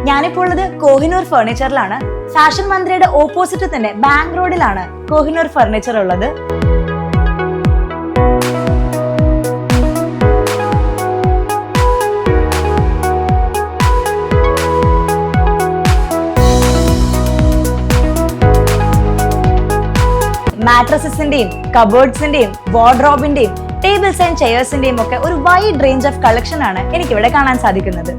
ഞാനിപ്പോൾ ഉള്ളത് കോഹിനൂർ ഫർണിച്ചറിലാണ്. ഫാഷൻ മന്ത്രിയുടെ ഓപ്പോസിറ്റ് തന്നെ ബാങ്ക് റോഡിലാണ് കോഹിനൂർ ഫർണിച്ചർ ഉള്ളത്. മാട്രസസിന്റെയും കബോർഡ്സിന്റെയും വാർഡ്രോബിന്റെയും ടേബിൾസ് ആൻഡ് ചെയർസിന്റെയും ഒക്കെ ഒരു വൈഡ് റേഞ്ച് ഓഫ് കളക്ഷൻ ആണ് എനിക്കിവിടെ കാണാൻ സാധിക്കുന്നത്.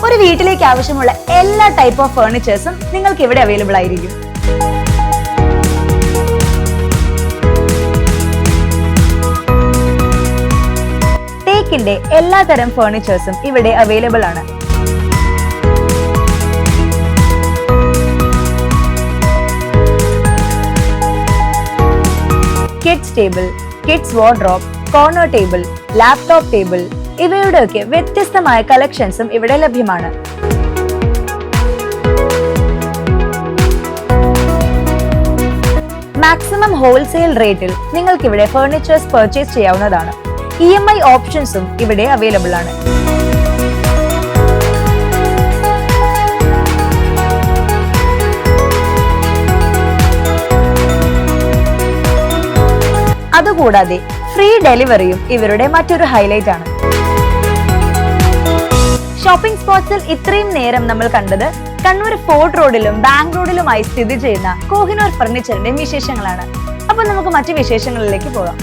ഒരു വീട്ടിലേക്ക് ആവശ്യമുള്ള എല്ലാ ടൈപ്പ് ഓഫ് ഫർണിച്ചേഴ്സും നിങ്ങൾക്ക് ഇവിടെ അവൈലബിൾ ആയിരിക്കും. ടേക്കിന്റെ എല്ലാ തരം ഫർണിച്ചേഴ്സും ഇവിടെ അവൈലബിൾ ആണ്. Kids table, kids wardrobe, corner table, laptop table ഇവയുടെയൊക്കെ വ്യത്യസ്തമായ കളക്ഷൻസും ഇവിടെ ലഭ്യമാണ്. മാക്സിമം ഹോൾസെയിൽ റേറ്റിൽ നിങ്ങൾക്ക് ഇവിടെ ഫർണിച്ചേഴ്സ് പർച്ചേസ് ചെയ്യാവുന്നതാണ്. EMI ഓപ്ഷൻസും ഇവിടെ അവൈലബിൾ ആണ്. അതുകൂടാതെ ഫ്രീ ഡെലിവറിയും ഇവരുടെ മറ്റൊരു ഹൈലൈറ്റ് ആണ്. ഷോപ്പിംഗ് സ്പോട്സിൽ ഇത്രയും നേരം നമ്മൾ കണ്ടത് കണ്ണൂർ ഫോർട്ട് റോഡിലും ബാങ്ക് റോഡിലുമായി സ്ഥിതി ചെയ്യുന്ന കോഹിനൂർ ഫർണിച്ചറിന്റെ വിശേഷങ്ങളാണ്. അപ്പൊ നമുക്ക് മറ്റു വിശേഷങ്ങളിലേക്ക് പോകാം.